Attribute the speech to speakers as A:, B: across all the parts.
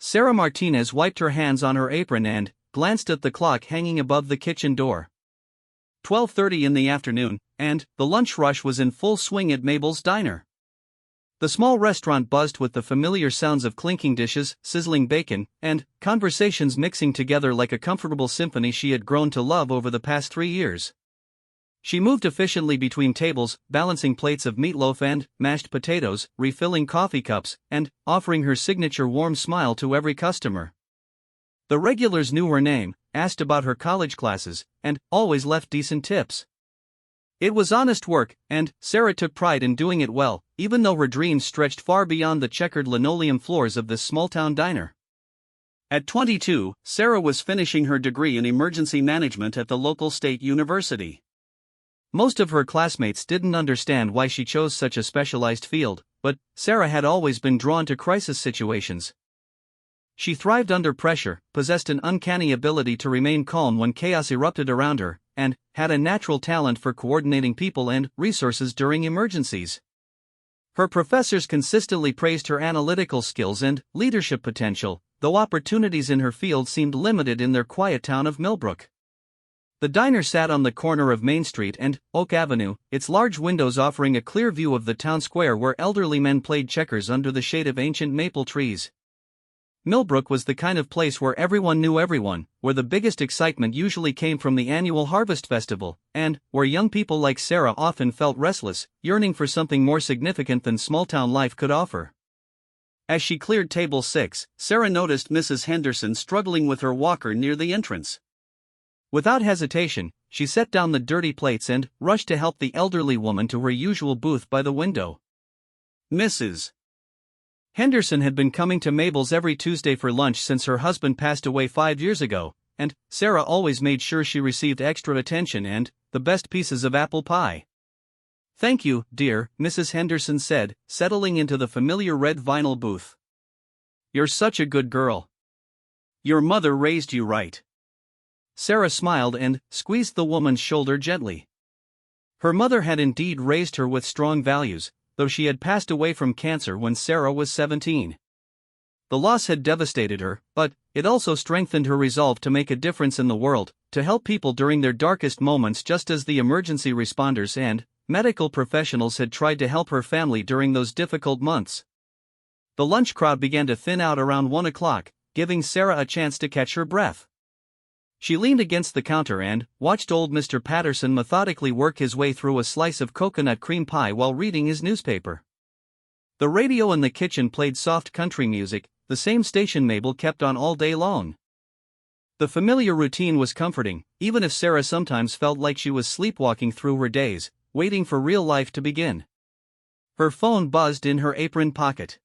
A: Sarah Martinez wiped her hands on her apron and glanced at the clock hanging above the kitchen door. 12:30 in the afternoon, and the lunch rush was in full swing at Mabel's diner. The small restaurant buzzed with the familiar sounds of clinking dishes, sizzling bacon, and conversations mixing together like a comfortable symphony she had grown to love over the past 3 years. She moved efficiently between tables, balancing plates of meatloaf and mashed potatoes, refilling coffee cups, and offering her signature warm smile to every customer. The regulars knew her name, asked about her college classes, and always left decent tips. It was honest work, and Sarah took pride in doing it well, even though her dreams stretched far beyond the checkered linoleum floors of this small-town diner. At 22, Sarah was finishing her degree in emergency management at the local state university. Most of her classmates didn't understand why she chose such a specialized field, but Sarah had always been drawn to crisis situations. She thrived under pressure, possessed an uncanny ability to remain calm when chaos erupted around her, and had a natural talent for coordinating people and resources during emergencies. Her professors consistently praised her analytical skills and leadership potential, though opportunities in her field seemed limited in their quiet town of Millbrook. The diner sat on the corner of Main Street and Oak Avenue, its large windows offering a clear view of the town square where elderly men played checkers under the shade of ancient maple trees. Millbrook was the kind of place where everyone knew everyone, where the biggest excitement usually came from the annual Harvest Festival, and where young people like Sarah often felt restless, yearning for something more significant than small-town life could offer. As she cleared table 6, Sarah noticed Mrs. Henderson struggling with her walker near the entrance. Without hesitation, she set down the dirty plates and rushed to help the elderly woman to her usual booth by the window. Mrs. Henderson had been coming to Mabel's every Tuesday for lunch since her husband passed away 5 years ago, and Sarah always made sure she received extra attention and the best pieces of apple pie. "Thank you, dear," Mrs. Henderson said, settling into the familiar red vinyl booth. "You're such a good girl. Your mother raised you right." Sarah smiled and squeezed the woman's shoulder gently. Her mother had indeed raised her with strong values, though she had passed away from cancer when Sarah was 17. The loss had devastated her, but it also strengthened her resolve to make a difference in the world, to help people during their darkest moments, just as the emergency responders and medical professionals had tried to help her family during those difficult months. The lunch crowd began to thin out around 1 o'clock, giving Sarah a chance to catch her breath. She leaned against the counter and watched old Mr. Patterson methodically work his way through a slice of coconut cream pie while reading his newspaper. The radio in the kitchen played soft country music, the same station Mabel kept on all day long. The familiar routine was comforting, even if Sarah sometimes felt like she was sleepwalking through her days, waiting for real life to begin. Her phone buzzed in her apron pocket.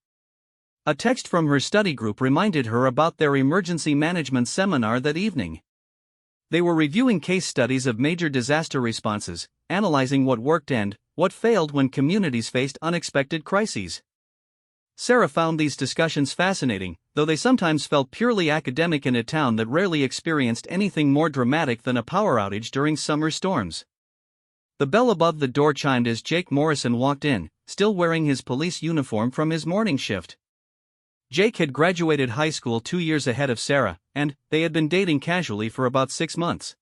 A: A text from her study group reminded her about their emergency management seminar that evening. They were reviewing case studies of major disaster responses, analyzing what worked and what failed when communities faced unexpected crises. Sarah found these discussions fascinating, though they sometimes felt purely academic in a town that rarely experienced anything more dramatic than a power outage during summer storms. The bell above the door chimed as Jake Morrison walked in, still wearing his police uniform from his morning shift. Jake had graduated high school 2 years ahead of Sarah, and they had been dating casually for about 6 months.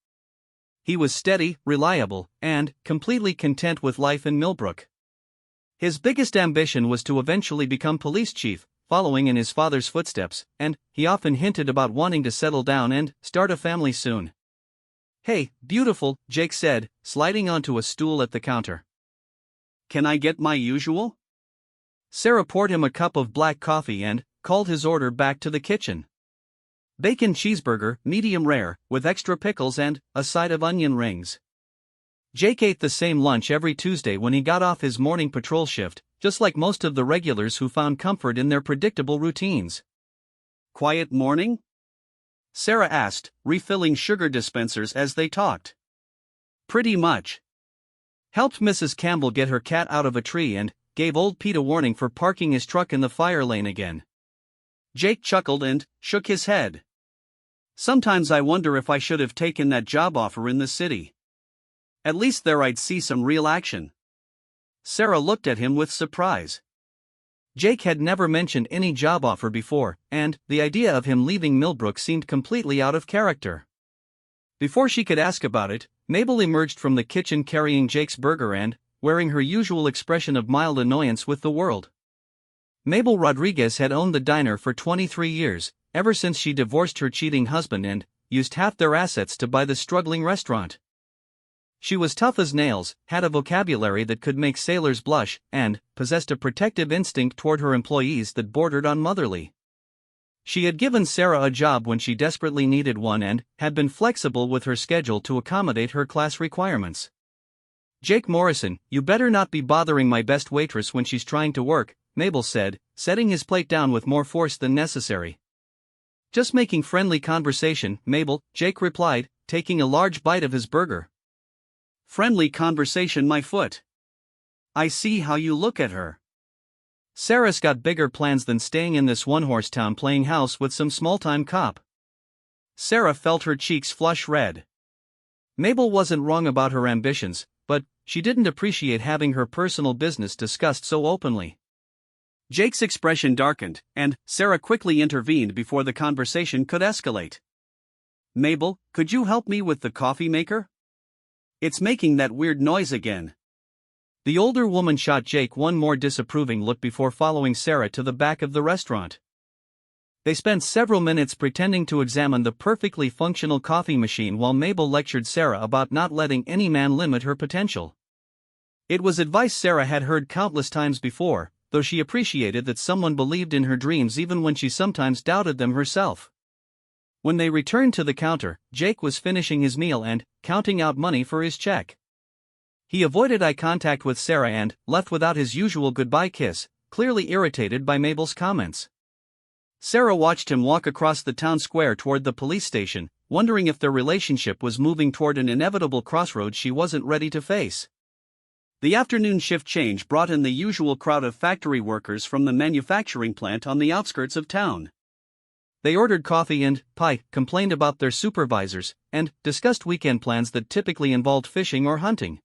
A: He was steady, reliable, and completely content with life in Millbrook. His biggest ambition was to eventually become police chief, following in his father's footsteps, and he often hinted about wanting to settle down and start a family soon. "Hey, beautiful," Jake said, sliding onto a stool at the counter. "Can I get my usual?" Sarah poured him a cup of black coffee and called his order back to the kitchen. "Bacon cheeseburger, medium rare, with extra pickles and a side of onion rings." Jake ate the same lunch every Tuesday when he got off his morning patrol shift, just like most of the regulars who found comfort in their predictable routines. "Quiet morning?" Sarah asked, refilling sugar dispensers as they talked. "Pretty much. Helped Mrs. Campbell get her cat out of a tree and gave old Pete a warning for parking his truck in the fire lane again." Jake chuckled and shook his head. "Sometimes I wonder if I should have taken that job offer in the city. At least there I'd see some real action." Sarah looked at him with surprise. Jake had never mentioned any job offer before, and the idea of him leaving Millbrook seemed completely out of character. Before she could ask about it, Mabel emerged from the kitchen carrying Jake's burger and wearing her usual expression of mild annoyance with the world. Mabel Rodriguez had owned the diner for 23 years, ever since she divorced her cheating husband and used half their assets to buy the struggling restaurant. She was tough as nails, had a vocabulary that could make sailors blush, and possessed a protective instinct toward her employees that bordered on motherly. She had given Sarah a job when she desperately needed one and had been flexible with her schedule to accommodate her class requirements. "Jake Morrison, you better not be bothering my best waitress when she's trying to work," Mabel said, setting his plate down with more force than necessary. "Just making friendly conversation, Mabel," Jake replied, taking a large bite of his burger. "Friendly conversation, my foot. I see how you look at her. Sarah's got bigger plans than staying in this one-horse town playing house with some small-time cop." Sarah felt her cheeks flush red. Mabel wasn't wrong about her ambitions, but she didn't appreciate having her personal business discussed so openly. Jake's expression darkened, and Sarah quickly intervened before the conversation could escalate. "Mabel, could you help me with the coffee maker? It's making that weird noise again." The older woman shot Jake one more disapproving look before following Sarah to the back of the restaurant. They spent several minutes pretending to examine the perfectly functional coffee machine while Mabel lectured Sarah about not letting any man limit her potential. It was advice Sarah had heard countless times before, though she appreciated that someone believed in her dreams even when she sometimes doubted them herself. When they returned to the counter, Jake was finishing his meal and counting out money for his check. He avoided eye contact with Sarah and left without his usual goodbye kiss, clearly irritated by Mabel's comments. Sarah watched him walk across the town square toward the police station, wondering if their relationship was moving toward an inevitable crossroads she wasn't ready to face. The afternoon shift change brought in the usual crowd of factory workers from the manufacturing plant on the outskirts of town. They ordered coffee and pie, complained about their supervisors, and discussed weekend plans that typically involved fishing or hunting.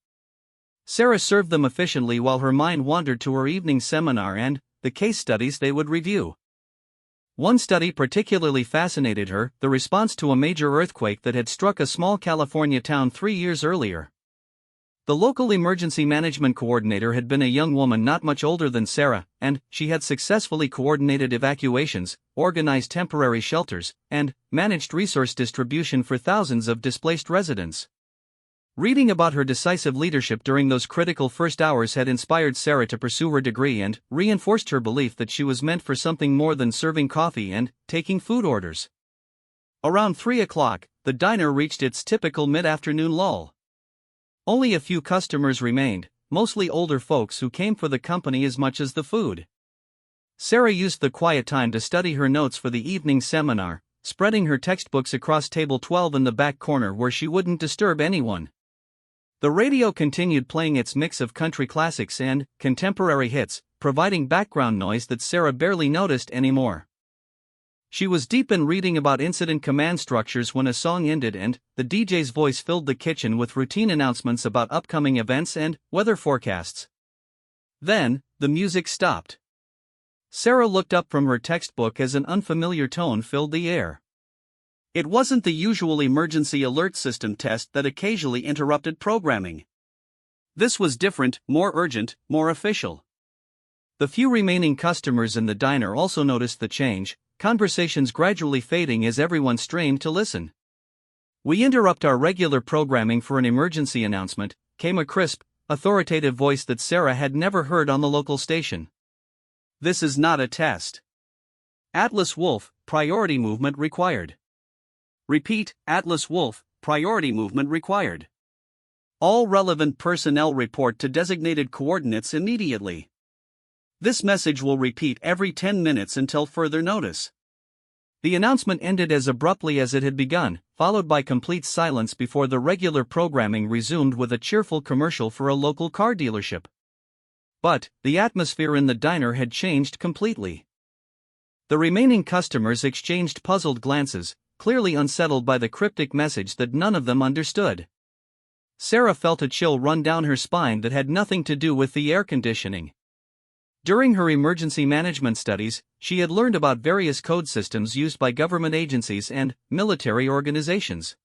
A: Sarah served them efficiently while her mind wandered to her evening seminar and the case studies they would review. One study particularly fascinated her, the response to a major earthquake that had struck a small California town 3 years earlier. The local emergency management coordinator had been a young woman not much older than Sarah, and she had successfully coordinated evacuations, organized temporary shelters, and managed resource distribution for thousands of displaced residents. Reading about her decisive leadership during those critical first hours had inspired Sarah to pursue her degree and reinforced her belief that she was meant for something more than serving coffee and taking food orders. Around 3 o'clock, the diner reached its typical mid-afternoon lull. Only a few customers remained, mostly older folks who came for the company as much as the food. Sarah used the quiet time to study her notes for the evening seminar, spreading her textbooks across table 12 in the back corner where she wouldn't disturb anyone. The radio continued playing its mix of country classics and contemporary hits, providing background noise that Sarah barely noticed anymore. She was deep in reading about incident command structures when a song ended and the DJ's voice filled the kitchen with routine announcements about upcoming events and weather forecasts. Then, the music stopped. Sarah looked up from her textbook as an unfamiliar tone filled the air. It wasn't the usual emergency alert system test that occasionally interrupted programming. This was different, more urgent, more official. The few remaining customers in the diner also noticed the change, conversations gradually fading as everyone strained to listen. "We interrupt our regular programming for an emergency announcement," came a crisp, authoritative voice that Sarah had never heard on the local station. "This is not a test. Atlas Wolf, priority movement required. Repeat, Atlas Wolf, priority movement required. All relevant personnel report to designated coordinates immediately. This message will repeat every 10 minutes until further notice." The announcement ended as abruptly as it had begun, followed by complete silence before the regular programming resumed with a cheerful commercial for a local car dealership. But the atmosphere in the diner had changed completely. The remaining customers exchanged puzzled glances, clearly unsettled by the cryptic message that none of them understood. Sarah felt a chill run down her spine that had nothing to do with the air conditioning. During her emergency management studies, she had learned about various code systems used by government agencies and military organizations.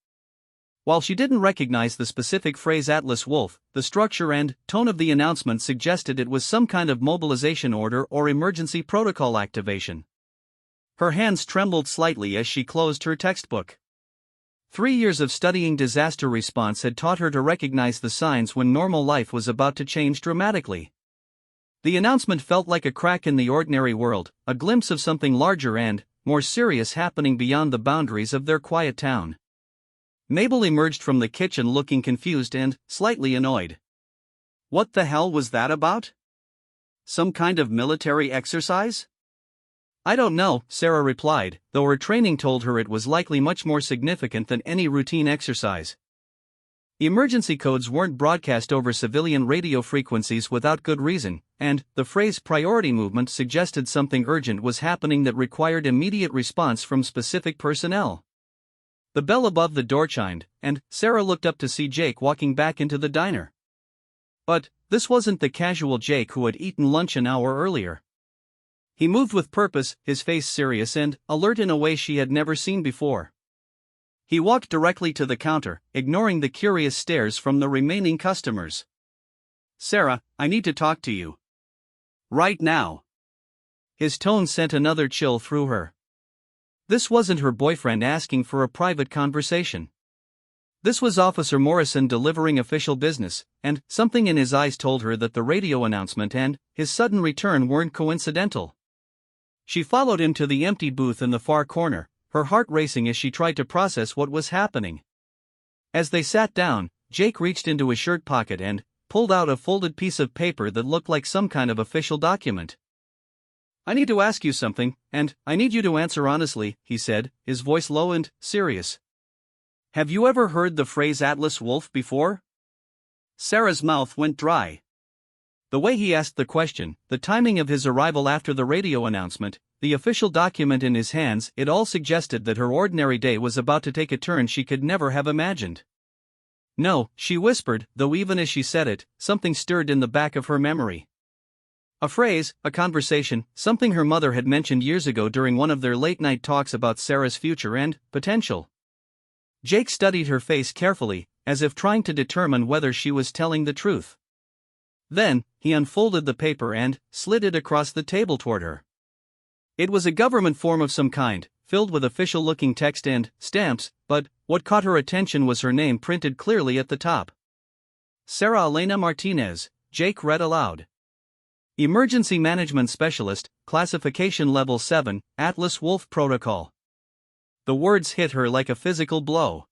A: While she didn't recognize the specific phrase Atlas Wolf, the structure and tone of the announcement suggested it was some kind of mobilization order or emergency protocol activation. Her hands trembled slightly as she closed her textbook. 3 years of studying disaster response had taught her to recognize the signs when normal life was about to change dramatically. The announcement felt like a crack in the ordinary world, a glimpse of something larger and more serious happening beyond the boundaries of their quiet town. Mabel emerged from the kitchen looking confused and slightly annoyed. What the hell was that about? Some kind of military exercise? I don't know, Sarah replied, though her training told her it was likely much more significant than any routine exercise. Emergency codes weren't broadcast over civilian radio frequencies without good reason, and the phrase priority movement suggested something urgent was happening that required immediate response from specific personnel. The bell above the door chimed, and Sarah looked up to see Jake walking back into the diner. But this wasn't the casual Jake who had eaten lunch an hour earlier. He moved with purpose, his face serious and alert in a way she had never seen before. He walked directly to the counter, ignoring the curious stares from the remaining customers. Sarah, I need to talk to you. Right now. His tone sent another chill through her. This wasn't her boyfriend asking for a private conversation. This was Officer Morrison delivering official business, and something in his eyes told her that the radio announcement and his sudden return weren't coincidental. She followed him to the empty booth in the far corner, her heart racing as she tried to process what was happening. As they sat down, Jake reached into his shirt pocket and pulled out a folded piece of paper that looked like some kind of official document. I need to ask you something, and I need you to answer honestly, he said, his voice low and serious. Have you ever heard the phrase Atlas Wolf before? Sarah's mouth went dry. The way he asked the question, the timing of his arrival after the radio announcement, the official document in his hands, it all suggested that her ordinary day was about to take a turn she could never have imagined. No, she whispered, though even as she said it, something stirred in the back of her memory. A phrase, a conversation, something her mother had mentioned years ago during one of their late-night talks about Sarah's future and potential. Jake studied her face carefully, as if trying to determine whether she was telling the truth. Then, he unfolded the paper and slid it across the table toward her. It was a government form of some kind, filled with official-looking text and stamps, but what caught her attention was her name printed clearly at the top. Sarah Elena Martinez, Jake read aloud. Emergency Management Specialist, Classification Level 7, Atlas Wolf Protocol. The words hit her like a physical blow.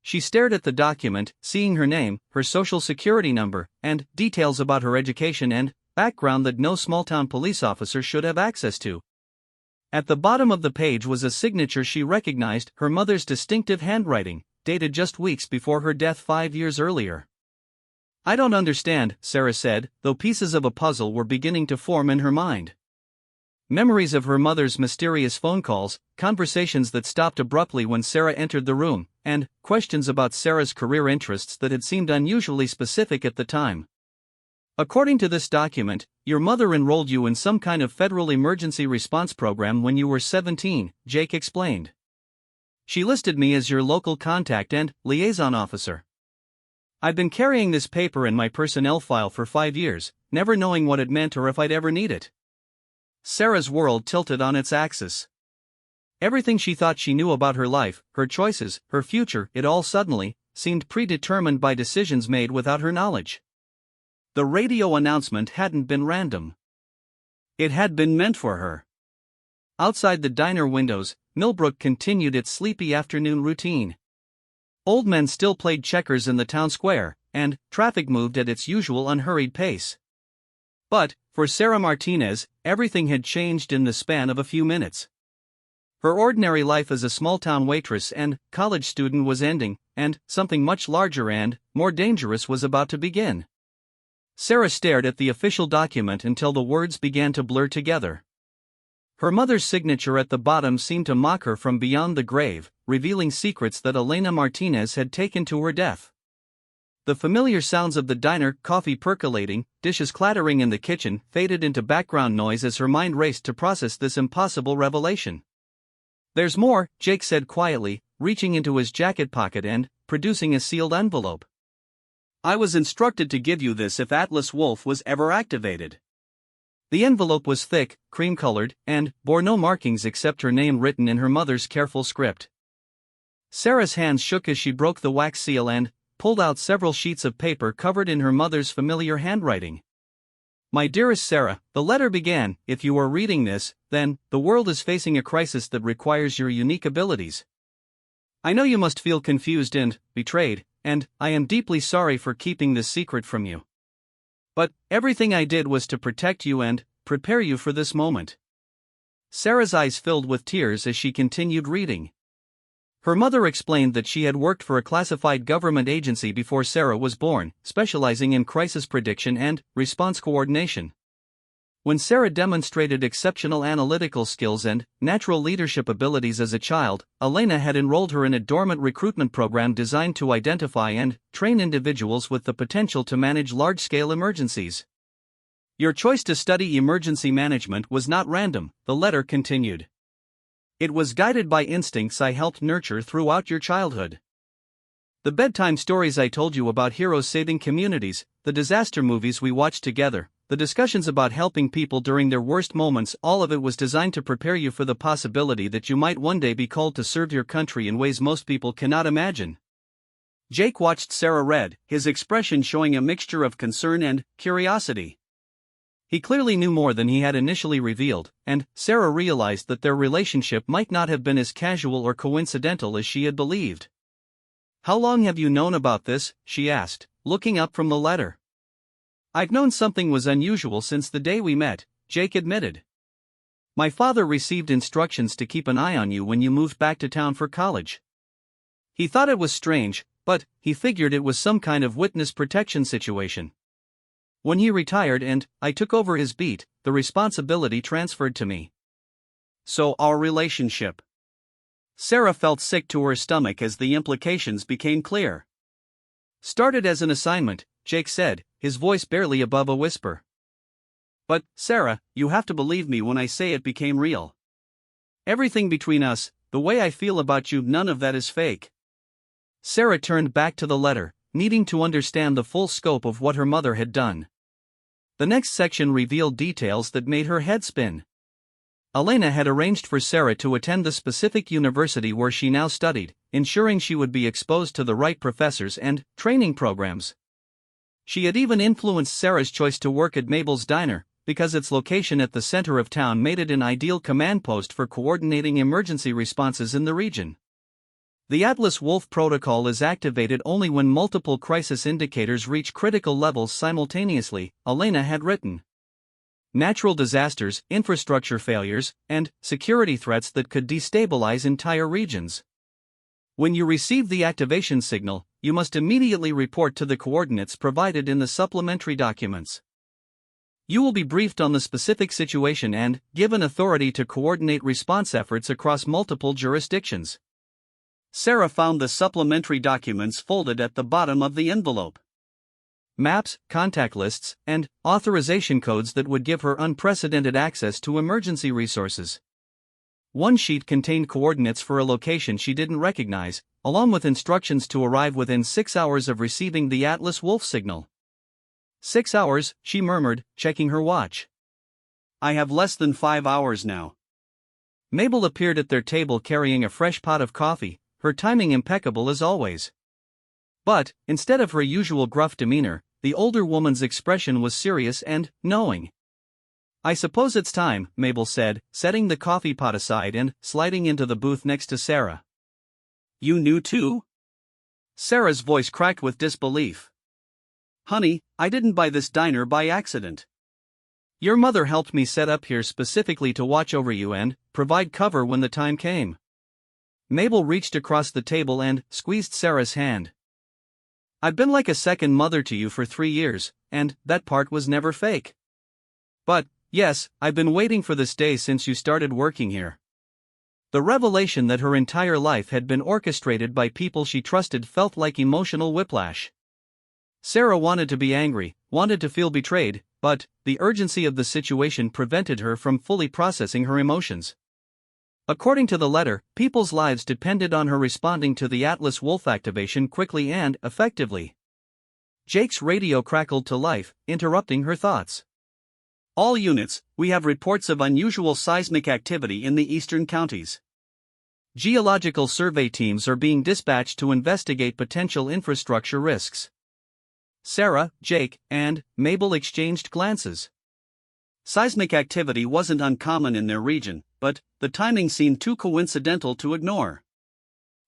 A: She stared at the document, seeing her name, her social security number, and details about her education and background that no small-town police officer should have access to. At the bottom of the page was a signature she recognized, her mother's distinctive handwriting, dated just weeks before her death 5 years earlier. I don't understand, Sarah said, though pieces of a puzzle were beginning to form in her mind. Memories of her mother's mysterious phone calls, conversations that stopped abruptly when Sarah entered the room, and questions about Sarah's career interests that had seemed unusually specific at the time. According to this document, your mother enrolled you in some kind of federal emergency response program when you were 17, Jake explained. She listed me as your local contact and liaison officer. I've been carrying this paper in my personnel file for 5 years, never knowing what it meant or if I'd ever need it. Sarah's world tilted on its axis. Everything she thought she knew about her life, her choices, her future, it all suddenly seemed predetermined by decisions made without her knowledge. The radio announcement hadn't been random. It had been meant for her. Outside the diner windows, Millbrook continued its sleepy afternoon routine. Old men still played checkers in the town square, and traffic moved at its usual unhurried pace. But, for Sarah Martinez, everything had changed in the span of a few minutes. Her ordinary life as a small-town waitress and college student was ending, and something much larger and more dangerous was about to begin. Sarah stared at the official document until the words began to blur together. Her mother's signature at the bottom seemed to mock her from beyond the grave, revealing secrets that Elena Martinez had taken to her death. The familiar sounds of the diner, coffee percolating, dishes clattering in the kitchen, faded into background noise as her mind raced to process this impossible revelation. "There's more," Jake said quietly, reaching into his jacket pocket and producing a sealed envelope. "I was instructed to give you this if Atlas Wolf was ever activated." The envelope was thick, cream-colored, and bore no markings except her name written in her mother's careful script. Sarah's hands shook as she broke the wax seal and pulled out several sheets of paper covered in her mother's familiar handwriting. "My dearest Sarah," the letter began, "if you are reading this, then the world is facing a crisis that requires your unique abilities. I know you must feel confused and betrayed, and I am deeply sorry for keeping this secret from you. But everything I did was to protect you and prepare you for this moment." Sarah's eyes filled with tears as she continued reading. Her mother explained that she had worked for a classified government agency before Sarah was born, specializing in crisis prediction and response coordination. When Sarah demonstrated exceptional analytical skills and natural leadership abilities as a child, Elena had enrolled her in a dormant recruitment program designed to identify and train individuals with the potential to manage large-scale emergencies. "Your choice to study emergency management was not random," the letter continued. "It was guided by instincts I helped nurture throughout your childhood. The bedtime stories I told you about heroes saving communities, the disaster movies we watched together, the discussions about helping people during their worst moments, all of it was designed to prepare you for the possibility that you might one day be called to serve your country in ways most people cannot imagine." Jake watched Sarah read, his expression showing a mixture of concern and curiosity. He clearly knew more than he had initially revealed, and Sarah realized that their relationship might not have been as casual or coincidental as she had believed. "How long have you known about this?" she asked, looking up from the letter. "I've known something was unusual since the day we met," Jake admitted. "My father received instructions to keep an eye on you when you moved back to town for college. He thought it was strange, but he figured it was some kind of witness protection situation. When he retired and I took over his beat, the responsibility transferred to me. So our relationship." Sarah felt sick to her stomach as the implications became clear. "Started as an assignment," Jake said, his voice barely above a whisper. "But, Sarah, you have to believe me when I say it became real. Everything between us, the way I feel about you, none of that is fake." Sarah turned back to the letter, needing to understand the full scope of what her mother had done. The next section revealed details that made her head spin. Elena had arranged for Sarah to attend the specific university where she now studied, ensuring she would be exposed to the right professors and training programs. She had even influenced Sarah's choice to work at Mabel's Diner, because its location at the center of town made it an ideal command post for coordinating emergency responses in the region. The Atlas Wolf protocol is activated only when multiple crisis indicators reach critical levels simultaneously, Elena had written. Natural disasters, infrastructure failures, and security threats that could destabilize entire regions. When you receive the activation signal, you must immediately report to the coordinates provided in the supplementary documents. You will be briefed on the specific situation and given authority to coordinate response efforts across multiple jurisdictions. Sarah found the supplementary documents folded at the bottom of the envelope. Maps, contact lists, and authorization codes that would give her unprecedented access to emergency resources. One sheet contained coordinates for a location she didn't recognize, along with instructions to arrive within 6 hours of receiving the Atlas Wolf signal. 6 hours, she murmured, checking her watch. "I have less than 5 hours now." Mabel appeared at their table carrying a fresh pot of coffee, her timing impeccable as always. But, instead of her usual gruff demeanor, the older woman's expression was serious and knowing. "I suppose it's time," Mabel said, setting the coffee pot aside and sliding into the booth next to Sarah. "You knew too?" Sarah's voice cracked with disbelief. "Honey, I didn't buy this diner by accident. Your mother helped me set up here specifically to watch over you and provide cover when the time came." Mabel reached across the table and squeezed Sarah's hand. "I've been like a second mother to you for 3 years, and that part was never fake. But, yes, I've been waiting for this day since you started working here." The revelation that her entire life had been orchestrated by people she trusted felt like emotional whiplash. Sarah wanted to be angry, wanted to feel betrayed, but the urgency of the situation prevented her from fully processing her emotions. According to the letter, people's lives depended on her responding to the Atlas Wolf activation quickly and effectively. Jake's radio crackled to life, interrupting her thoughts. All units, we have reports of unusual seismic activity in the eastern counties. Geological survey teams are being dispatched to investigate potential infrastructure risks. Sarah, Jake, and Mabel exchanged glances. Seismic activity wasn't uncommon in their region, but the timing seemed too coincidental to ignore.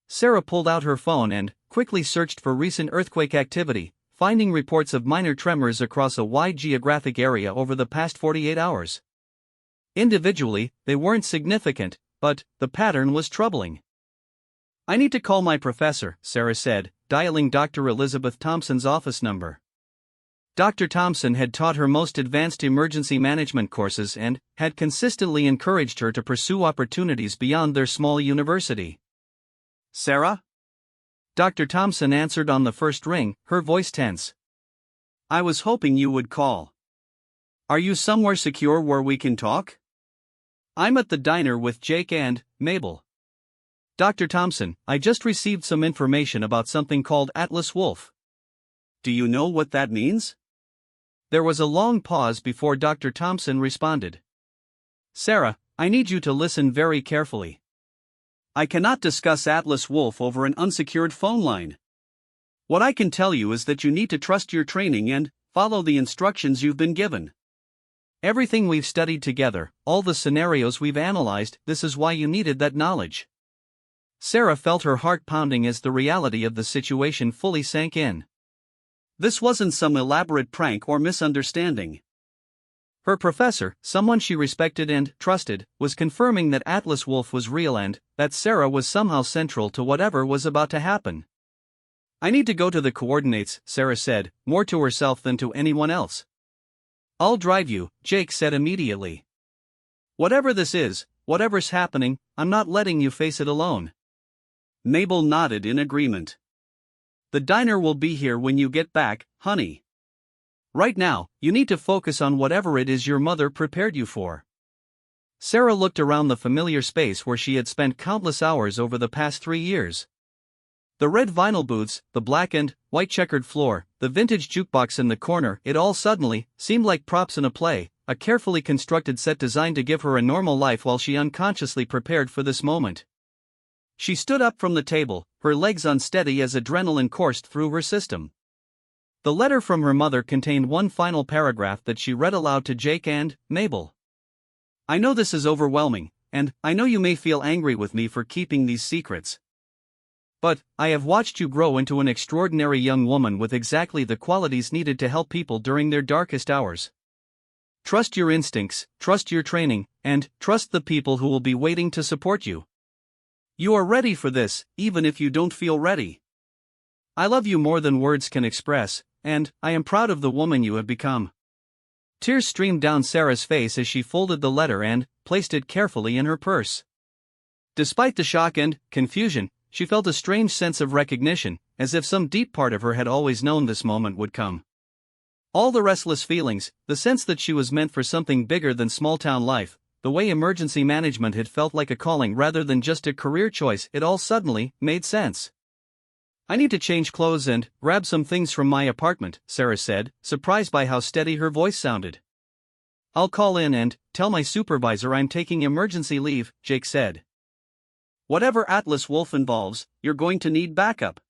A: Sarah pulled out her phone and quickly searched for recent earthquake activity, finding reports of minor tremors across a wide geographic area over the past 48 hours. Individually, they weren't significant, but the pattern was troubling. I need to call my professor, Sarah said, dialing Dr. Elizabeth Thompson's office number. Dr. Thompson had taught her most advanced emergency management courses and had consistently encouraged her to pursue opportunities beyond their small university. Sarah? Dr. Thompson answered on the first ring, her voice tense. I was hoping you would call. Are you somewhere secure where we can talk? I'm at the diner with Jake and Mabel. Dr. Thompson, I just received some information about something called Atlas Wolf. Do you know what that means? There was a long pause before Dr. Thompson responded. Sarah, I need you to listen very carefully. I cannot discuss Atlas Wolf over an unsecured phone line. What I can tell you is that you need to trust your training and follow the instructions you've been given. Everything we've studied together, all the scenarios we've analyzed, this is why you needed that knowledge. Sarah felt her heart pounding as the reality of the situation fully sank in. This wasn't some elaborate prank or misunderstanding. Her professor, someone she respected and trusted, was confirming that Atlas Wolf was real and that Sarah was somehow central to whatever was about to happen. I need to go to the coordinates, Sarah said, more to herself than to anyone else. I'll drive you, Jake said immediately. Whatever this is, whatever's happening, I'm not letting you face it alone. Mabel nodded in agreement. The diner will be here when you get back, honey. Right now, you need to focus on whatever it is your mother prepared you for. Sarah looked around the familiar space where she had spent countless hours over the past 3 years. The red vinyl booths, the black and white checkered floor, the vintage jukebox in the corner, it all suddenly seemed like props in a play, a carefully constructed set designed to give her a normal life while she unconsciously prepared for this moment. She stood up from the table, her legs unsteady as adrenaline coursed through her system. The letter from her mother contained one final paragraph that she read aloud to Jake and Mabel. I know this is overwhelming, and I know you may feel angry with me for keeping these secrets. But I have watched you grow into an extraordinary young woman with exactly the qualities needed to help people during their darkest hours. Trust your instincts, trust your training, and trust the people who will be waiting to support you. You are ready for this, even if you don't feel ready. I love you more than words can express, and I am proud of the woman you have become. Tears streamed down Sarah's face as she folded the letter and placed it carefully in her purse. Despite the shock and confusion, she felt a strange sense of recognition, as if some deep part of her had always known this moment would come. All the restless feelings, the sense that she was meant for something bigger than small-town life, the way emergency management had felt like a calling rather than just a career choice, it all suddenly made sense. I need to change clothes and grab some things from my apartment, Sarah said, surprised by how steady her voice sounded. I'll call in and tell my supervisor I'm taking emergency leave, Jake said. Whatever Atlas Wolf involves, you're going to need backup.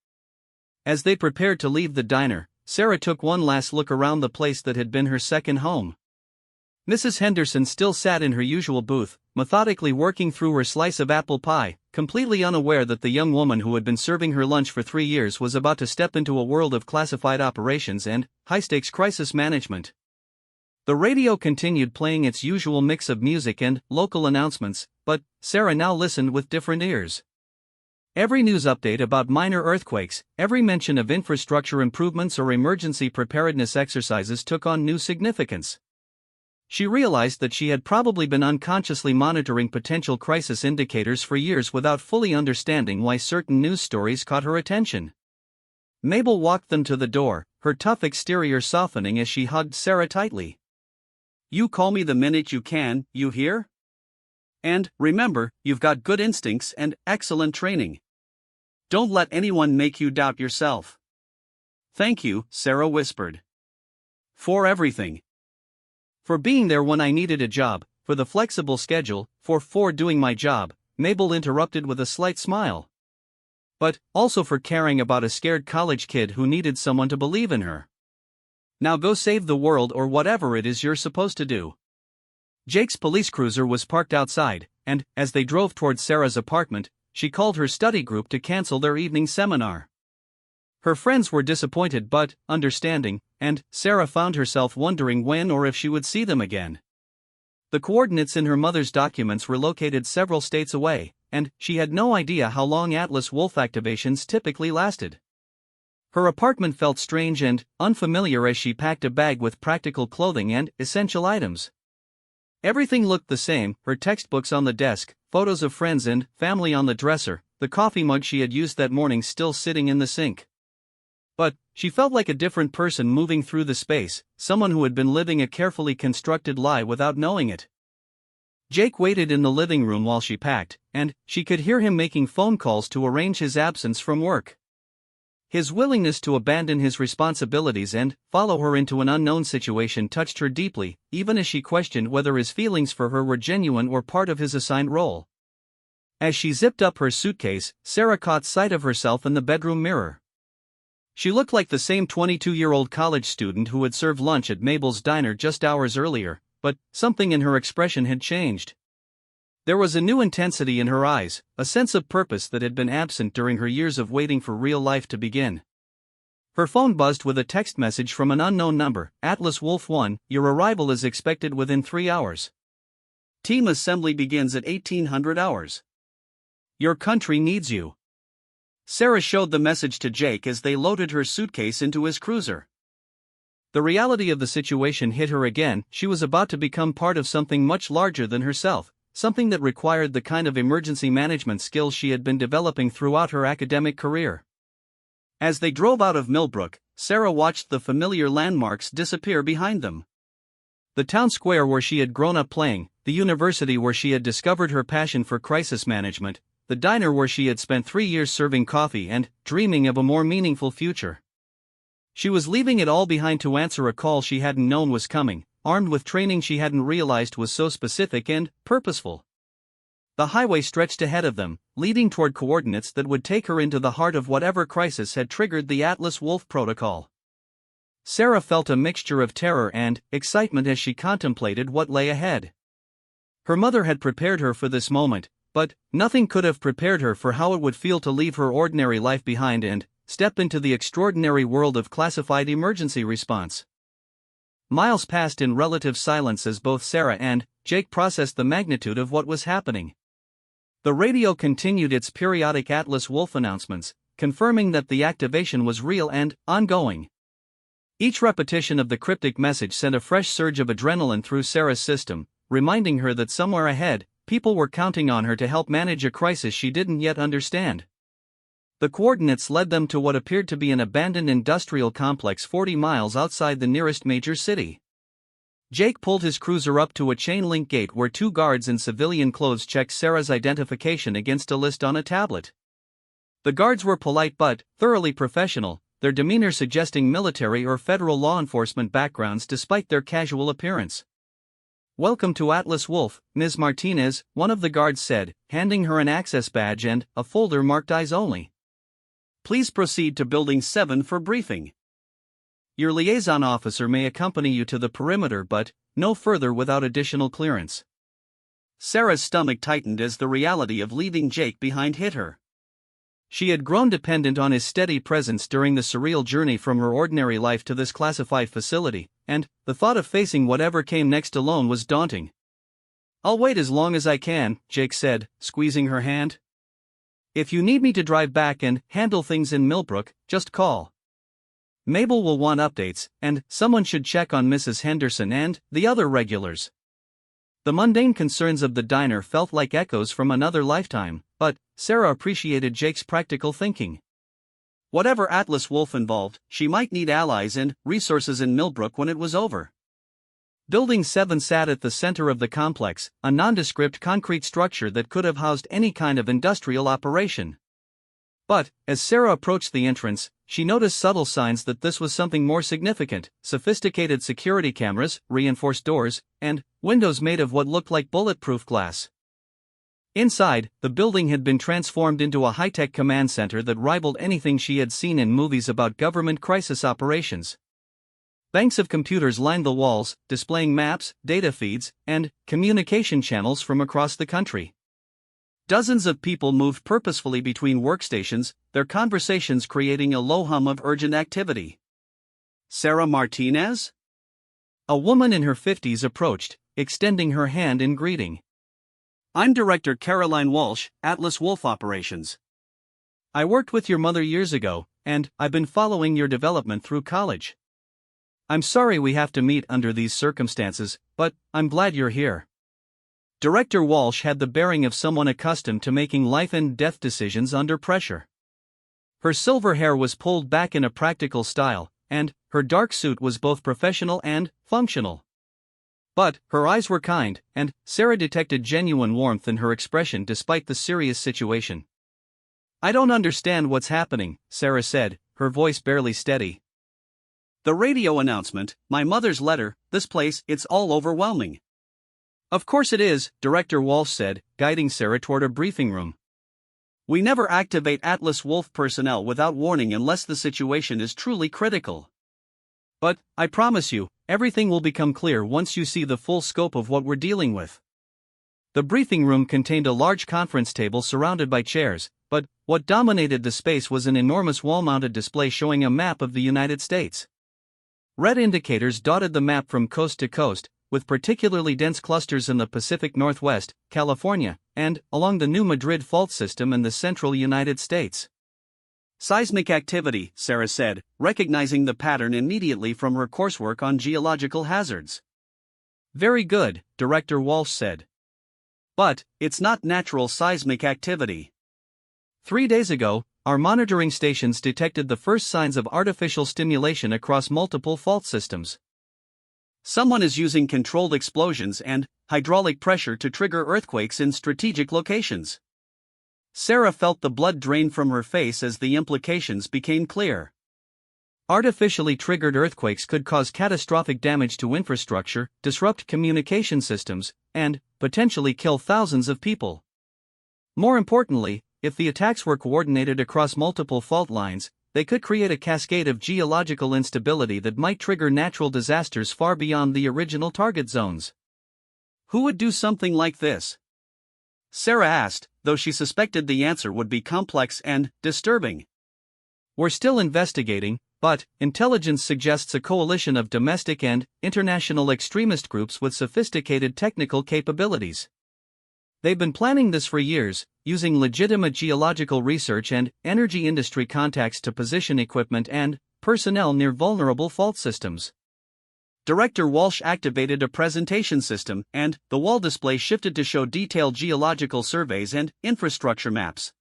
A: As they prepared to leave the diner, Sarah took one last look around the place that had been her second home. Mrs. Henderson still sat in her usual booth, methodically working through her slice of apple pie, completely unaware that the young woman who had been serving her lunch for 3 years was about to step into a world of classified operations and high-stakes crisis management. The radio continued playing its usual mix of music and local announcements, but Sarah now listened with different ears. Every news update about minor earthquakes, every mention of infrastructure improvements or emergency preparedness exercises took on new significance. She realized that she had probably been unconsciously monitoring potential crisis indicators for years without fully understanding why certain news stories caught her attention. Mabel walked them to the door, her tough exterior softening as she hugged Sarah tightly. "You call me the minute you can, you hear? And, remember, you've got good instincts and excellent training. Don't let anyone make you doubt yourself." "Thank you," Sarah whispered. "For everything. For being there when I needed a job, for the flexible schedule, for doing my job," Mabel interrupted with a slight smile. "But, also for caring about a scared college kid who needed someone to believe in her. Now go save the world or whatever it is you're supposed to do." Jake's police cruiser was parked outside, and, as they drove towards Sarah's apartment, she called her study group to cancel their evening seminar. Her friends were disappointed but understanding, and Sarah found herself wondering when or if she would see them again. The coordinates in her mother's documents were located several states away, and she had no idea how long Atlas Wolf activations typically lasted. Her apartment felt strange and unfamiliar as she packed a bag with practical clothing and essential items. Everything looked the same: her textbooks on the desk, photos of friends and family on the dresser, the coffee mug she had used that morning still sitting in the sink. But she felt like a different person moving through the space, someone who had been living a carefully constructed lie without knowing it. Jake waited in the living room while she packed, and she could hear him making phone calls to arrange his absence from work. His willingness to abandon his responsibilities and follow her into an unknown situation touched her deeply, even as she questioned whether his feelings for her were genuine or part of his assigned role. As she zipped up her suitcase, Sarah caught sight of herself in the bedroom mirror. She looked like the same 22-year-old college student who had served lunch at Mabel's diner just hours earlier, but something in her expression had changed. There was a new intensity in her eyes, a sense of purpose that had been absent during her years of waiting for real life to begin. Her phone buzzed with a text message from an unknown number: "Atlas Wolf 1, your arrival is expected within 3 hours. Team assembly begins at 1800 hours. Your country needs you." Sarah showed the message to Jake as they loaded her suitcase into his cruiser. The reality of the situation hit her again. She was about to become part of something much larger than herself, something that required the kind of emergency management skills she had been developing throughout her academic career. As they drove out of Millbrook, Sarah watched the familiar landmarks disappear behind them. The town square where she had grown up playing, the university where she had discovered her passion for crisis management, the diner where she had spent 3 years serving coffee and dreaming of a more meaningful future. She was leaving it all behind to answer a call she hadn't known was coming, armed with training she hadn't realized was so specific and purposeful. The highway stretched ahead of them, leading toward coordinates that would take her into the heart of whatever crisis had triggered the Atlas Wolf protocol. Sarah felt a mixture of terror and excitement as she contemplated what lay ahead. Her mother had prepared her for this moment, but nothing could have prepared her for how it would feel to leave her ordinary life behind and step into the extraordinary world of classified emergency response. Miles passed in relative silence as both Sarah and Jake processed the magnitude of what was happening. The radio continued its periodic Atlas Wolf announcements, confirming that the activation was real and ongoing. Each repetition of the cryptic message sent a fresh surge of adrenaline through Sarah's system, reminding her that somewhere ahead, people were counting on her to help manage a crisis she didn't yet understand. The coordinates led them to what appeared to be an abandoned industrial complex 40 miles outside the nearest major city. Jake pulled his cruiser up to a chain-link gate where 2 guards in civilian clothes checked Sarah's identification against a list on a tablet. The guards were polite but thoroughly professional, their demeanor suggesting military or federal law enforcement backgrounds despite their casual appearance. "Welcome to Atlas Wolf, Ms. Martinez," one of the guards said, handing her an access badge and a folder marked Eyes Only. "Please proceed to Building 7 for briefing. Your liaison officer may accompany you to the perimeter but no further without additional clearance." Sarah's stomach tightened as the reality of leaving Jake behind hit her. She had grown dependent on his steady presence during the surreal journey from her ordinary life to this classified facility, and the thought of facing whatever came next alone was daunting. "I'll wait as long as I can," Jake said, squeezing her hand. "If you need me to drive back and handle things in Millbrook, just call. Mabel will want updates, and someone should check on Mrs. Henderson and the other regulars." The mundane concerns of the diner felt like echoes from another lifetime, but Sarah appreciated Jake's practical thinking. Whatever Atlas Wolf involved, she might need allies and resources in Millbrook when it was over. Building 7 sat at the center of the complex, a nondescript concrete structure that could have housed any kind of industrial operation. But, as Sarah approached the entrance, she noticed subtle signs that this was something more significant: sophisticated security cameras, reinforced doors, and windows made of what looked like bulletproof glass. Inside, the building had been transformed into a high-tech command center that rivaled anything she had seen in movies about government crisis operations. Banks of computers lined the walls, displaying maps, data feeds, and communication channels from across the country. Dozens of people moved purposefully between workstations, their conversations creating a low hum of urgent activity. Sarah Martinez? A woman in her 50s approached, extending her hand in greeting. I'm Director Caroline Walsh, Atlas Wolf Operations. I worked with your mother years ago, and I've been following your development through college. I'm sorry we have to meet under these circumstances, but I'm glad you're here. Director Walsh had the bearing of someone accustomed to making life-and-death decisions under pressure. Her silver hair was pulled back in a practical style, and her dark suit was both professional and functional. But her eyes were kind, and Sarah detected genuine warmth in her expression despite the serious situation. I don't understand what's happening, Sarah said, her voice barely steady. The radio announcement, my mother's letter, this place, it's all overwhelming. Of course it is, Director Walsh said, guiding Sarah toward a briefing room. We never activate Atlas Wolf personnel without warning unless the situation is truly critical. But, I promise you, everything will become clear once you see the full scope of what we're dealing with. The briefing room contained a large conference table surrounded by chairs, but what dominated the space was an enormous wall-mounted display showing a map of the United States. Red indicators dotted the map from coast to coast, with particularly dense clusters in the Pacific Northwest, California, and along the New Madrid fault system in the central United States. Seismic activity, Sarah said, recognizing the pattern immediately from her coursework on geological hazards. Very good, Director Walsh said. But, it's not natural seismic activity. 3 days ago, our monitoring stations detected the first signs of artificial stimulation across multiple fault systems. Someone is using controlled explosions and hydraulic pressure to trigger earthquakes in strategic locations. Sarah felt the blood drain from her face as the implications became clear. Artificially triggered earthquakes could cause catastrophic damage to infrastructure, disrupt communication systems, and potentially kill thousands of people. More importantly, if the attacks were coordinated across multiple fault lines, they could create a cascade of geological instability that might trigger natural disasters far beyond the original target zones. Who would do something like this? Sarah asked, though she suspected the answer would be complex and disturbing. We're still investigating, but intelligence suggests a coalition of domestic and international extremist groups with sophisticated technical capabilities. They've been planning this for years, using legitimate geological research and energy industry contacts to position equipment and personnel near vulnerable fault systems. Director Walsh activated a presentation system, and the wall display shifted to show detailed geological surveys and infrastructure maps.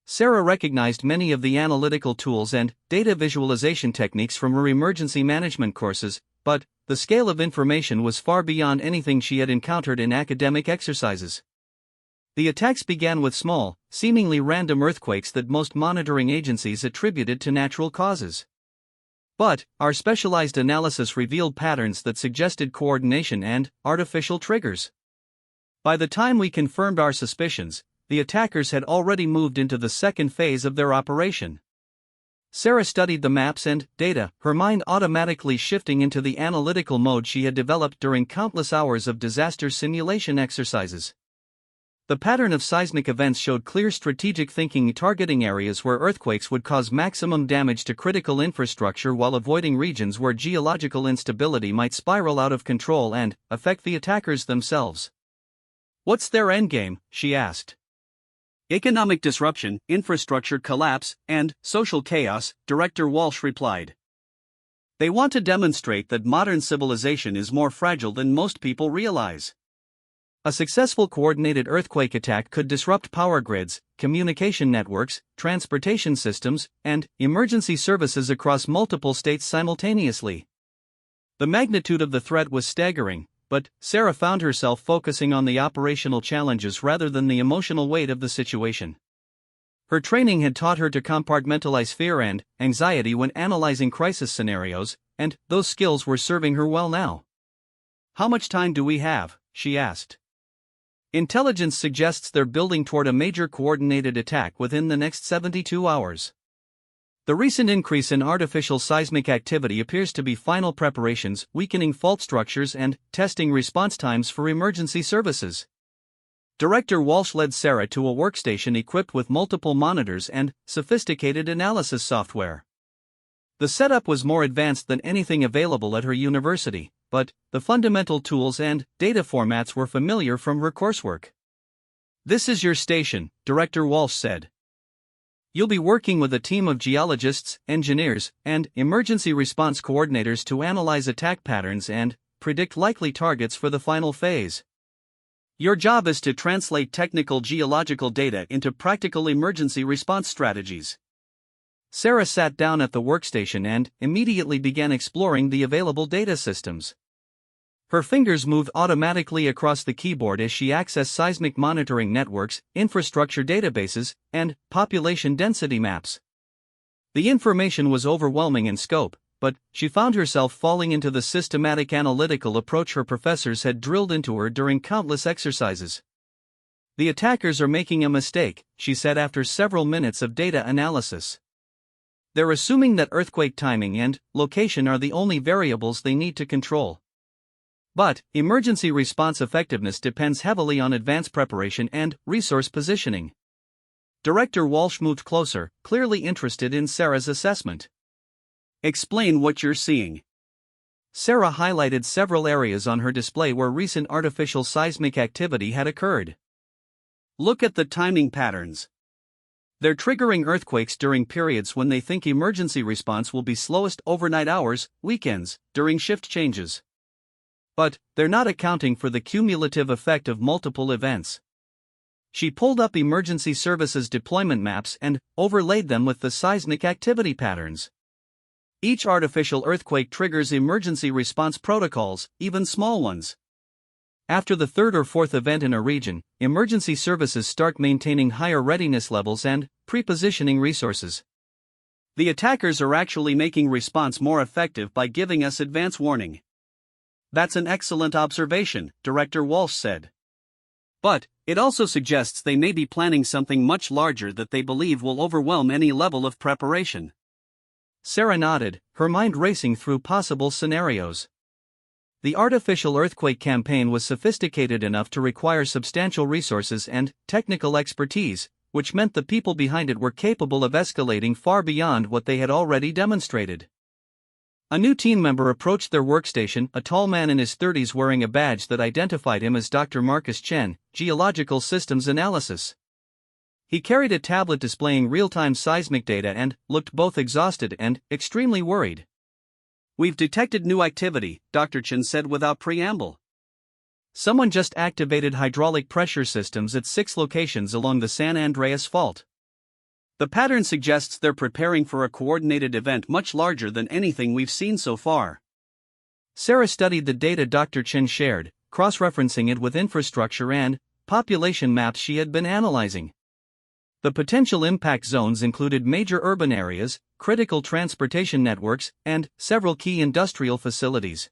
A: Sarah recognized many of the analytical tools and data visualization techniques from her emergency management courses, but the scale of information was far beyond anything she had encountered in academic exercises. The attacks began with small, seemingly random earthquakes that most monitoring agencies attributed to natural causes. But our specialized analysis revealed patterns that suggested coordination and artificial triggers. By the time we confirmed our suspicions, the attackers had already moved into the second phase of their operation. Sarah studied the maps and data, her mind automatically shifting into the analytical mode she had developed during countless hours of disaster simulation exercises. The pattern of seismic events showed clear strategic thinking, targeting areas where earthquakes would cause maximum damage to critical infrastructure while avoiding regions where geological instability might spiral out of control and affect the attackers themselves. What's their endgame? She asked. Economic disruption, infrastructure collapse, and social chaos, Director Walsh replied. They want to demonstrate that modern civilization is more fragile than most people realize. A successful coordinated earthquake attack could disrupt power grids, communication networks, transportation systems, and emergency services across multiple states simultaneously. The magnitude of the threat was staggering, but Sarah found herself focusing on the operational challenges rather than the emotional weight of the situation. Her training had taught her to compartmentalize fear and anxiety when analyzing crisis scenarios, and those skills were serving her well now. "How much time do we have?" she asked. "Intelligence suggests they're building toward a major coordinated attack within the next 72 hours. The recent increase in artificial seismic activity appears to be final preparations, weakening fault structures and testing response times for emergency services." Director Walsh led Sarah to a workstation equipped with multiple monitors and sophisticated analysis software. The setup was more advanced than anything available at her university, but the fundamental tools and data formats were familiar from her coursework. "This is your station," Director Walsh said. "You'll be working with a team of geologists, engineers, and emergency response coordinators to analyze attack patterns and predict likely targets for the final phase. Your job is to translate technical geological data into practical emergency response strategies." Sarah sat down at the workstation and immediately began exploring the available data systems. Her fingers moved automatically across the keyboard as she accessed seismic monitoring networks, infrastructure databases, and population density maps. The information was overwhelming in scope, but she found herself falling into the systematic analytical approach her professors had drilled into her during countless exercises. "The attackers are making a mistake," she said after several minutes of data analysis. "They're assuming that earthquake timing and location are the only variables they need to control. But emergency response effectiveness depends heavily on advanced preparation and resource positioning." Director Walsh moved closer, clearly interested in Sarah's assessment. "Explain what you're seeing." Sarah highlighted several areas on her display where recent artificial seismic activity had occurred. "Look at the timing patterns. They're triggering earthquakes during periods when they think emergency response will be slowest: overnight hours, weekends, during shift changes. But they're not accounting for the cumulative effect of multiple events." She pulled up emergency services deployment maps and overlaid them with the seismic activity patterns. Each artificial earthquake triggers emergency response protocols, even small ones. After the third or fourth event in a region, emergency services start maintaining higher readiness levels and pre-positioning resources. "The attackers are actually making response more effective by giving us advance warning." "That's an excellent observation," Director Walsh said. "But it also suggests they may be planning something much larger that they believe will overwhelm any level of preparation." Sarah nodded, her mind racing through possible scenarios. The artificial earthquake campaign was sophisticated enough to require substantial resources and technical expertise, which meant the people behind it were capable of escalating far beyond what they had already demonstrated. A new team member approached their workstation, a tall man in his 30s wearing a badge that identified him as Dr. Marcus Chen, Geological Systems Analysis. He carried a tablet displaying real-time seismic data and looked both exhausted and extremely worried. "We've detected new activity," Dr. Chen said without preamble. "Someone just activated hydraulic pressure systems at 6 locations along the San Andreas Fault. The pattern suggests they're preparing for a coordinated event much larger than anything we've seen so far." Sarah studied the data Dr. Chen shared, cross-referencing it with infrastructure and population maps she had been analyzing. The potential impact zones included major urban areas, critical transportation networks, and several key industrial facilities.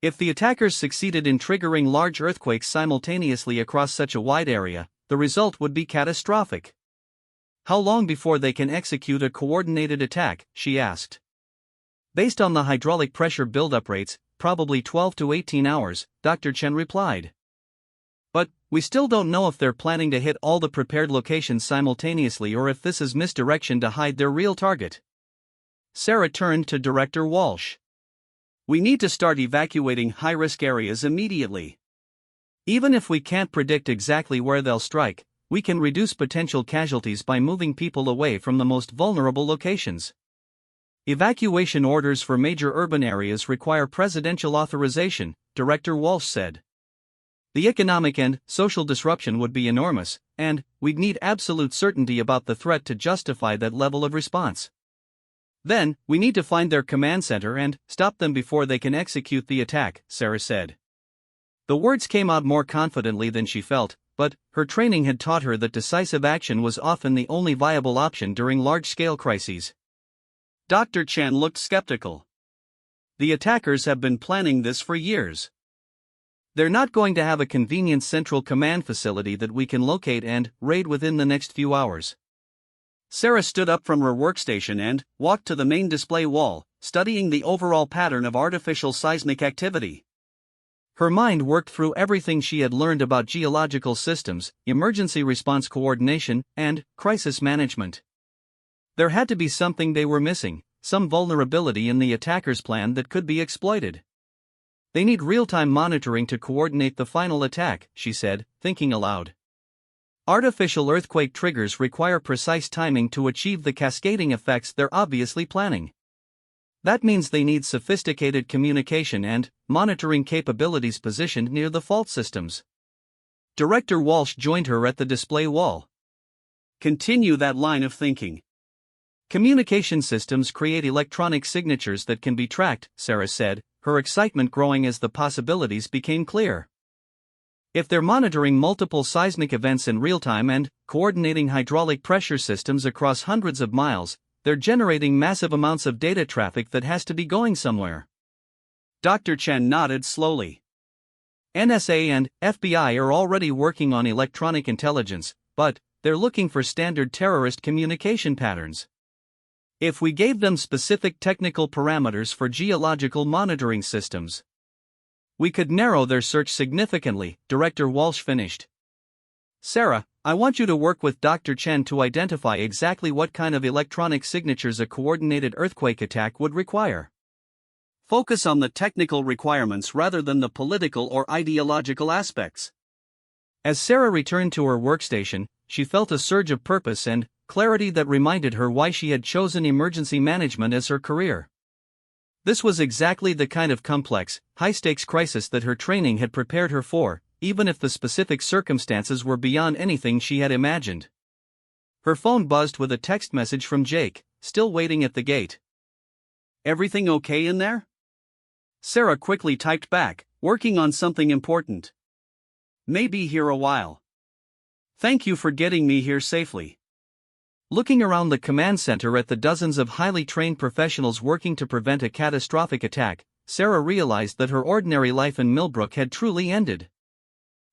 A: If the attackers succeeded in triggering large earthquakes simultaneously across such a wide area, the result would be catastrophic. "How long before they can execute a coordinated attack?" she asked. "Based on the hydraulic pressure buildup rates, probably 12 to 18 hours, Dr. Chen replied. "But we still don't know if they're planning to hit all the prepared locations simultaneously or if this is misdirection to hide their real target." Sarah turned to Director Walsh. "We need to start evacuating high-risk areas immediately. Even if we can't predict exactly where they'll strike, we can reduce potential casualties by moving people away from the most vulnerable locations. Evacuation orders for major urban areas require presidential authorization," Director Walsh said. The economic and social disruption would be enormous, and we'd need absolute certainty about the threat to justify that level of response. Then, we need to find their command center and stop them before they can execute the attack, Sarah said. The words came out more confidently than she felt, but her training had taught her that decisive action was often the only viable option during large-scale crises. Dr. Chen looked skeptical. The attackers have been planning this for years. They're not going to have a convenient central command facility that we can locate and raid within the next few hours. Sarah stood up from her workstation and walked to the main display wall, studying the overall pattern of artificial seismic activity. Her mind worked through everything she had learned about geological systems, emergency response coordination, and crisis management. There had to be something they were missing, some vulnerability in the attackers' plan that could be exploited. They need real-time monitoring to coordinate the final attack, she said, thinking aloud. Artificial earthquake triggers require precise timing to achieve the cascading effects they're obviously planning. That means they need sophisticated communication and monitoring capabilities positioned near the fault systems. Director Walsh joined her at the display wall. Continue that line of thinking. Communication systems create electronic signatures that can be tracked, Sarah said, her excitement growing as the possibilities became clear. If they're monitoring multiple seismic events in real time and coordinating hydraulic pressure systems across hundreds of miles, they're generating massive amounts of data traffic that has to be going somewhere. Dr. Chen nodded slowly. NSA and FBI are already working on electronic intelligence, but they're looking for standard terrorist communication patterns. If we gave them specific technical parameters for geological monitoring systems, we could narrow their search significantly, Director Walsh finished. Sarah, I want you to work with Dr. Chen to identify exactly what kind of electronic signatures a coordinated earthquake attack would require. Focus on the technical requirements rather than the political or ideological aspects. As Sarah returned to her workstation, she felt a surge of purpose and clarity that reminded her why she had chosen emergency management as her career. This was exactly the kind of complex, high-stakes crisis that her training had prepared her for, even if the specific circumstances were beyond anything she had imagined. Her phone buzzed with a text message from Jake, still waiting at the gate. Everything okay in there? Sarah quickly typed back, working on something important. May be here a while. Thank you for getting me here safely. Looking around the command center at the dozens of highly trained professionals working to prevent a catastrophic attack, Sarah realized that her ordinary life in Millbrook had truly ended.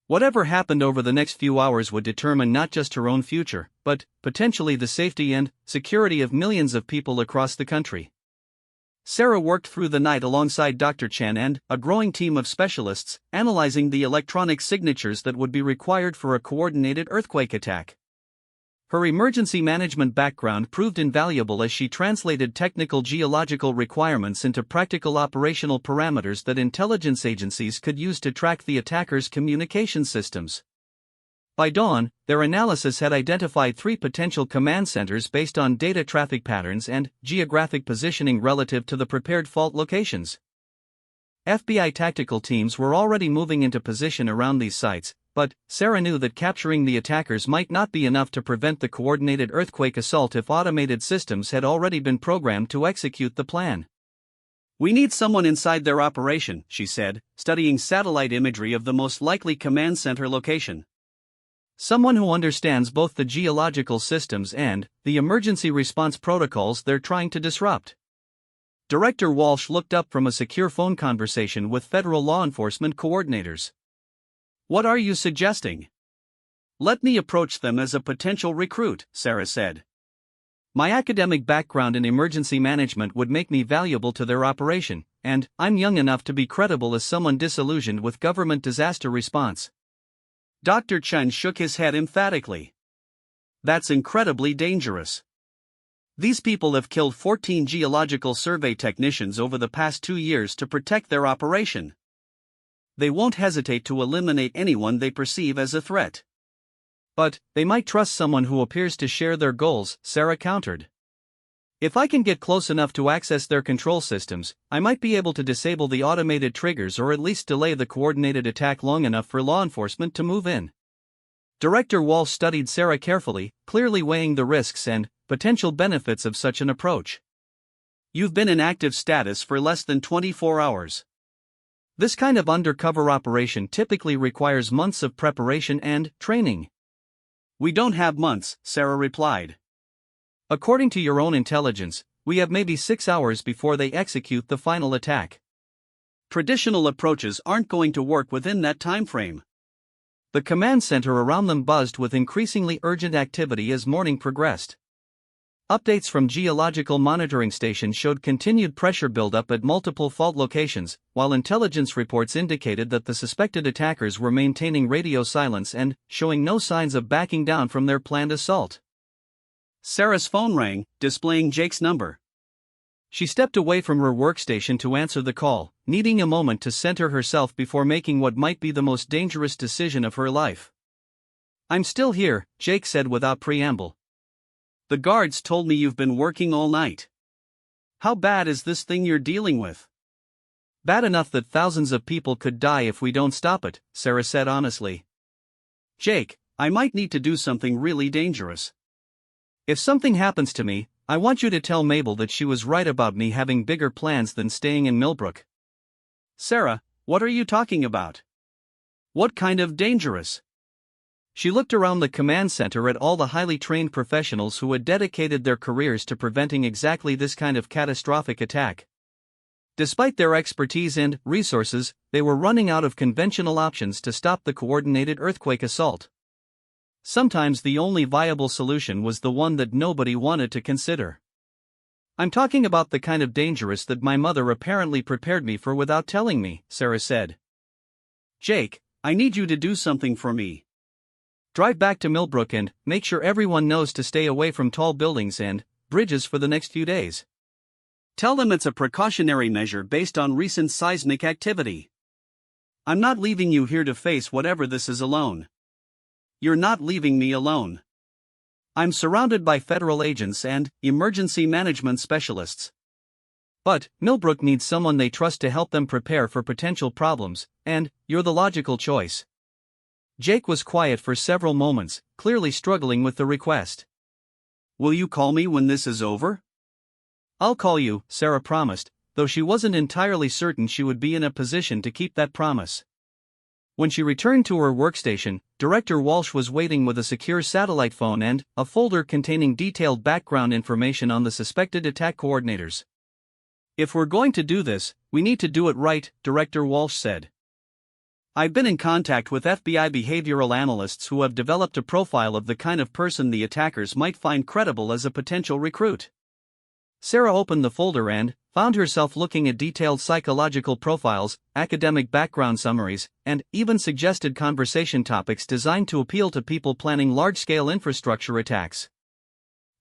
A: Whatever happened over the next few hours would determine not just her own future, but potentially the safety and security of millions of people across the country. Sarah worked through the night alongside Dr. Chen and a growing team of specialists, analyzing the electronic signatures that would be required for a coordinated earthquake attack. Her emergency management background proved invaluable as she translated technical geological requirements into practical operational parameters that intelligence agencies could use to track the attackers' communication systems. By dawn, their analysis had identified 3 potential command centers based on data traffic patterns and geographic positioning relative to the prepared fault locations. FBI tactical teams were already moving into position around these sites, but Sarah knew that capturing the attackers might not be enough to prevent the coordinated earthquake assault if automated systems had already been programmed to execute the plan. We need someone inside their operation, she said, studying satellite imagery of the most likely command center location. Someone who understands both the geological systems and the emergency response protocols they're trying to disrupt. Director Walsh looked up from a secure phone conversation with federal law enforcement coordinators. What are you suggesting? Let me approach them as a potential recruit, Sarah said. My academic background in emergency management would make me valuable to their operation, and I'm young enough to be credible as someone disillusioned with government disaster response. Dr. Chen shook his head emphatically. That's incredibly dangerous. These people have killed 14 geological survey technicians over the past 2 years to protect their operation. They won't hesitate to eliminate anyone they perceive as a threat. But they might trust someone who appears to share their goals, Sarah countered. If I can get close enough to access their control systems, I might be able to disable the automated triggers or at least delay the coordinated attack long enough for law enforcement to move in. Director Walsh studied Sarah carefully, clearly weighing the risks and potential benefits of such an approach. You've been in active status for less than 24 hours. This kind of undercover operation typically requires months of preparation and training. We don't have months, Sarah replied. According to your own intelligence, we have maybe 6 hours before they execute the final attack. Traditional approaches aren't going to work within that time frame. The command center around them buzzed with increasingly urgent activity as morning progressed. Updates from geological monitoring stations showed continued pressure buildup at multiple fault locations, while intelligence reports indicated that the suspected attackers were maintaining radio silence and showing no signs of backing down from their planned assault. Sarah's phone rang, displaying Jake's number. She stepped away from her workstation to answer the call, needing a moment to center herself before making what might be the most dangerous decision of her life. I'm still here, Jake said without preamble. The guards told me you've been working all night. How bad is this thing you're dealing with? Bad enough that thousands of people could die if we don't stop it, Sarah said honestly. Jake, I might need to do something really dangerous. If something happens to me, I want you to tell Mabel that she was right about me having bigger plans than staying in Millbrook. Sarah, what are you talking about? What kind of dangerous? She looked around the command center at all the highly trained professionals who had dedicated their careers to preventing exactly this kind of catastrophic attack. Despite their expertise and resources, they were running out of conventional options to stop the coordinated earthquake assault. Sometimes the only viable solution was the one that nobody wanted to consider. I'm talking about the kind of dangerous that my mother apparently prepared me for without telling me, Sarah said. Jake, I need you to do something for me. Drive back to Millbrook and make sure everyone knows to stay away from tall buildings and bridges for the next few days. Tell them it's a precautionary measure based on recent seismic activity. I'm not leaving you here to face whatever this is alone. You're not leaving me alone. I'm surrounded by federal agents and emergency management specialists. But Millbrook needs someone they trust to help them prepare for potential problems, and you're the logical choice. Jake was quiet for several moments, clearly struggling with the request. Will you call me when this is over? I'll call you, Sarah promised, though she wasn't entirely certain she would be in a position to keep that promise. When she returned to her workstation, Director Walsh was waiting with a secure satellite phone and a folder containing detailed background information on the suspected attack coordinators. If we're going to do this, we need to do it right, Director Walsh said. I've been in contact with FBI behavioral analysts who have developed a profile of the kind of person the attackers might find credible as a potential recruit. Sarah opened the folder and found herself looking at detailed psychological profiles, academic background summaries, and even suggested conversation topics designed to appeal to people planning large-scale infrastructure attacks.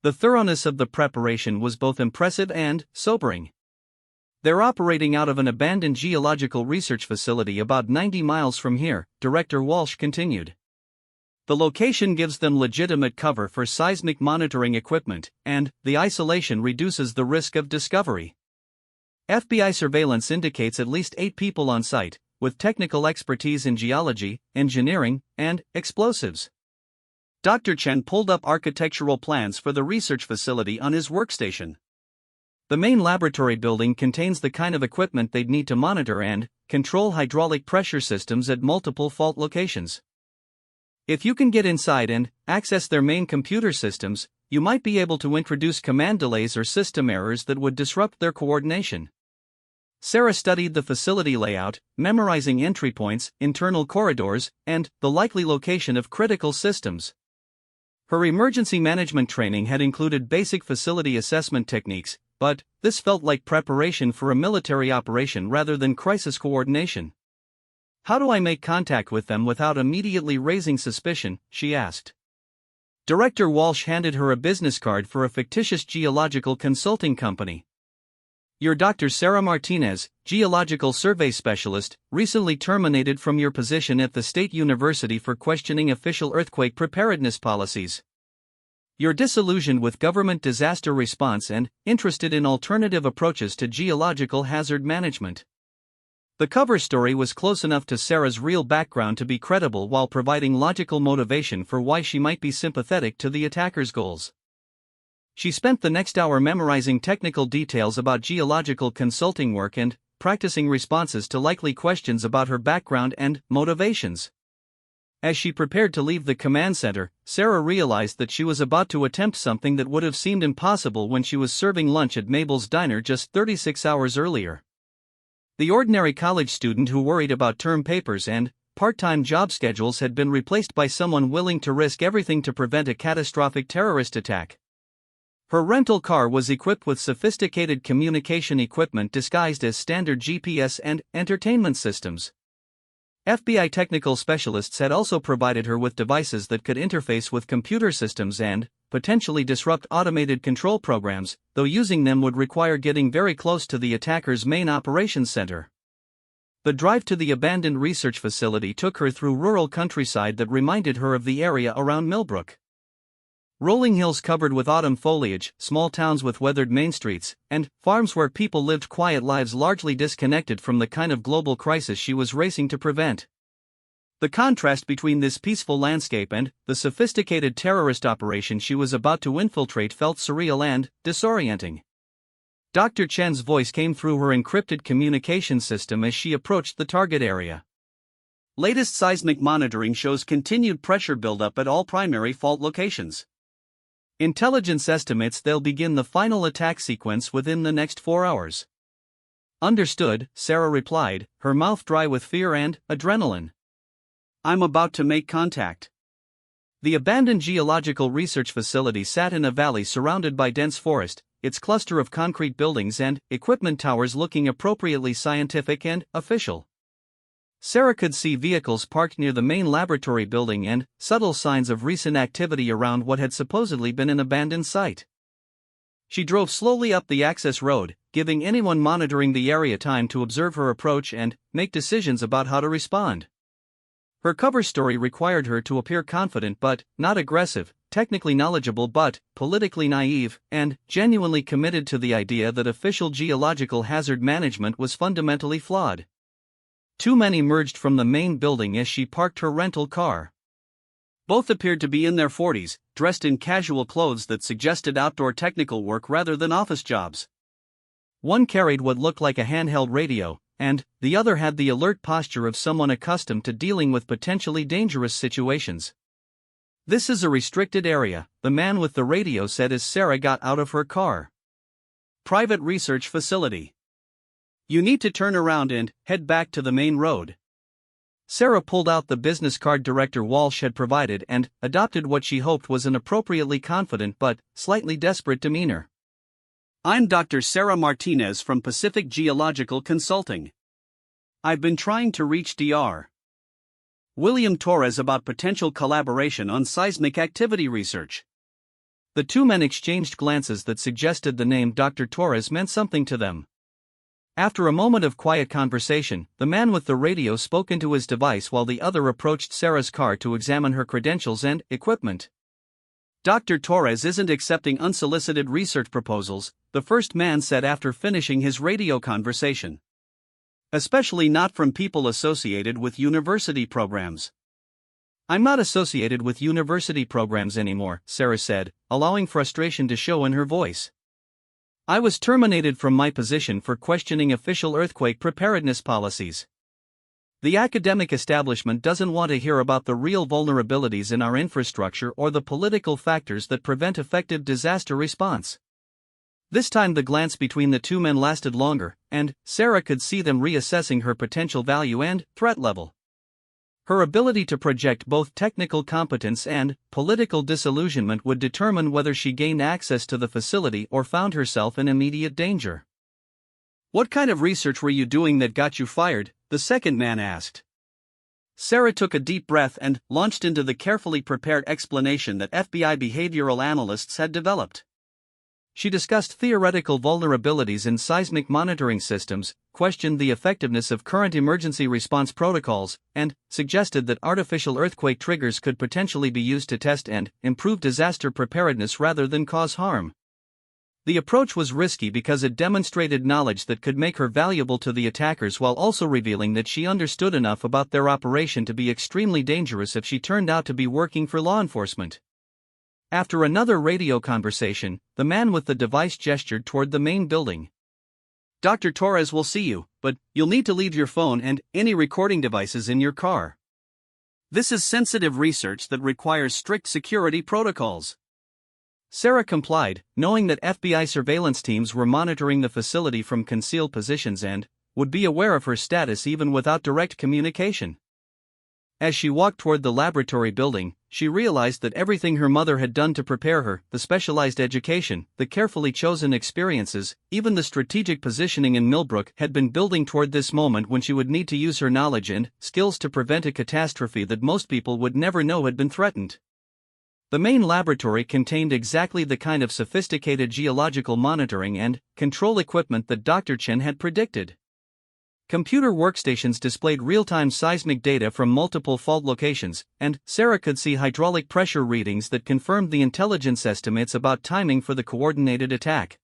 A: The thoroughness of the preparation was both impressive and sobering. They're operating out of an abandoned geological research facility about 90 miles from here, Director Walsh continued. The location gives them legitimate cover for seismic monitoring equipment, and the isolation reduces the risk of discovery. FBI surveillance indicates at least 8 people on site, with technical expertise in geology, engineering, and explosives. Dr. Chen pulled up architectural plans for the research facility on his workstation. The main laboratory building contains the kind of equipment they'd need to monitor and control hydraulic pressure systems at multiple fault locations. If you can get inside and access their main computer systems, you might be able to introduce command delays or system errors that would disrupt their coordination. Sarah studied the facility layout, memorizing entry points, internal corridors, and the likely location of critical systems. Her emergency management training had included basic facility assessment techniques, but this felt like preparation for a military operation rather than crisis coordination. How do I make contact with them without immediately raising suspicion, she asked. Director Walsh handed her a business card for a fictitious geological consulting company. You're Dr. Sarah Martinez, geological survey specialist, recently terminated from your position at the State University for questioning official earthquake preparedness policies. You're disillusioned with government disaster response and interested in alternative approaches to geological hazard management. The cover story was close enough to Sarah's real background to be credible while providing logical motivation for why she might be sympathetic to the attacker's goals. She spent the next hour memorizing technical details about geological consulting work and practicing responses to likely questions about her background and motivations. As she prepared to leave the command center, Sarah realized that she was about to attempt something that would have seemed impossible when she was serving lunch at Mabel's diner just 36 hours earlier. The ordinary college student who worried about term papers and part-time job schedules had been replaced by someone willing to risk everything to prevent a catastrophic terrorist attack. Her rental car was equipped with sophisticated communication equipment disguised as standard GPS and entertainment systems. FBI technical specialists had also provided her with devices that could interface with computer systems and potentially disrupt automated control programs, though using them would require getting very close to the attacker's main operations center. The drive to the abandoned research facility took her through rural countryside that reminded her of the area around Millbrook. Rolling hills covered with autumn foliage, small towns with weathered main streets, and farms where people lived quiet lives largely disconnected from the kind of global crisis she was racing to prevent. The contrast between this peaceful landscape and the sophisticated terrorist operation she was about to infiltrate felt surreal and disorienting. Dr. Chen's voice came through her encrypted communication system as she approached the target area. Latest seismic monitoring shows continued pressure buildup at all primary fault locations. Intelligence estimates they'll begin the final attack sequence within the next 4 hours. Understood, Sarah replied, her mouth dry with fear and adrenaline. I'm about to make contact. The abandoned geological research facility sat in a valley surrounded by dense forest, its cluster of concrete buildings and equipment towers looking appropriately scientific and official. Sarah could see vehicles parked near the main laboratory building and subtle signs of recent activity around what had supposedly been an abandoned site. She drove slowly up the access road, giving anyone monitoring the area time to observe her approach and make decisions about how to respond. Her cover story required her to appear confident but not aggressive, technically knowledgeable but politically naive, and genuinely committed to the idea that official geological hazard management was fundamentally flawed. Two men emerged from the main building as she parked her rental car. Both appeared to be in their 40s, dressed in casual clothes that suggested outdoor technical work rather than office jobs. One carried what looked like a handheld radio, and the other had the alert posture of someone accustomed to dealing with potentially dangerous situations. "This is a restricted area," the man with the radio said as Sarah got out of her car. "Private research facility. You need to turn around and head back to the main road." Sarah pulled out the business card Director Walsh had provided and adopted what she hoped was an appropriately confident but slightly desperate demeanor. "I'm Dr. Sarah Martinez from Pacific Geological Consulting. I've been trying to reach Dr. William Torres about potential collaboration on seismic activity research." The two men exchanged glances that suggested the name Dr. Torres meant something to them. After a moment of quiet conversation, the man with the radio spoke into his device while the other approached Sarah's car to examine her credentials and equipment. "Dr. Torres isn't accepting unsolicited research proposals," the first man said after finishing his radio conversation. "Especially not from people associated with university programs." "I'm not associated with university programs anymore," Sarah said, allowing frustration to show in her voice. "I was terminated from my position for questioning official earthquake preparedness policies. The academic establishment doesn't want to hear about the real vulnerabilities in our infrastructure or the political factors that prevent effective disaster response." This time the glance between the two men lasted longer, and Sarah could see them reassessing her potential value and threat level. Her ability to project both technical competence and political disillusionment would determine whether she gained access to the facility or found herself in immediate danger. "What kind of research were you doing that got you fired?" the second man asked. Sarah took a deep breath and launched into the carefully prepared explanation that FBI behavioral analysts had developed. She discussed theoretical vulnerabilities in seismic monitoring systems, questioned the effectiveness of current emergency response protocols, and suggested that artificial earthquake triggers could potentially be used to test and improve disaster preparedness rather than cause harm. The approach was risky because it demonstrated knowledge that could make her valuable to the attackers while also revealing that she understood enough about their operation to be extremely dangerous if she turned out to be working for law enforcement. After another radio conversation, the man with the device gestured toward the main building. "Dr. Torres will see you, but you'll need to leave your phone and any recording devices in your car. This is sensitive research that requires strict security protocols." Sarah complied, knowing that FBI surveillance teams were monitoring the facility from concealed positions and would be aware of her status even without direct communication. As she walked toward the laboratory building, she realized that everything her mother had done to prepare her, the specialized education, the carefully chosen experiences, even the strategic positioning in Millbrook, had been building toward this moment when she would need to use her knowledge and skills to prevent a catastrophe that most people would never know had been threatened. The main laboratory contained exactly the kind of sophisticated geological monitoring and control equipment that Dr. Chen had predicted. Computer workstations displayed real-time seismic data from multiple fault locations, and Sarah could see hydraulic pressure readings that confirmed the intelligence estimates about timing for the coordinated attack.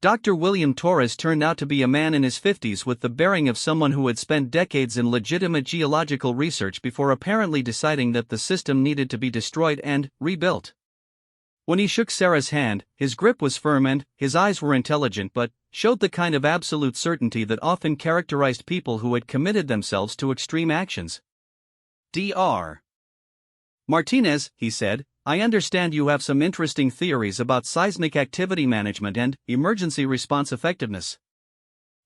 A: Dr. William Torres turned out to be a man in his 50s with the bearing of someone who had spent decades in legitimate geological research before apparently deciding that the system needed to be destroyed and rebuilt. When he shook Sarah's hand, his grip was firm and his eyes were intelligent but showed the kind of absolute certainty that often characterized people who had committed themselves to extreme actions. "Dr. Martinez," he said, "I understand you have some interesting theories about seismic activity management and emergency response effectiveness."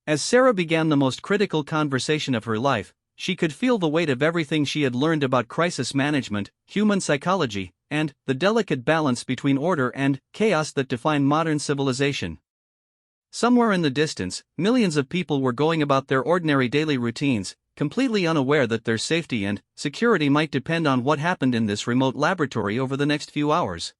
A: As Sarah began the most critical conversation of her life, she could feel the weight of everything she had learned about crisis management, human psychology, and the delicate balance between order and chaos that define modern civilization. Somewhere in the distance, millions of people were going about their ordinary daily routines, completely unaware that their safety and security might depend on what happened in this remote laboratory over the next few hours.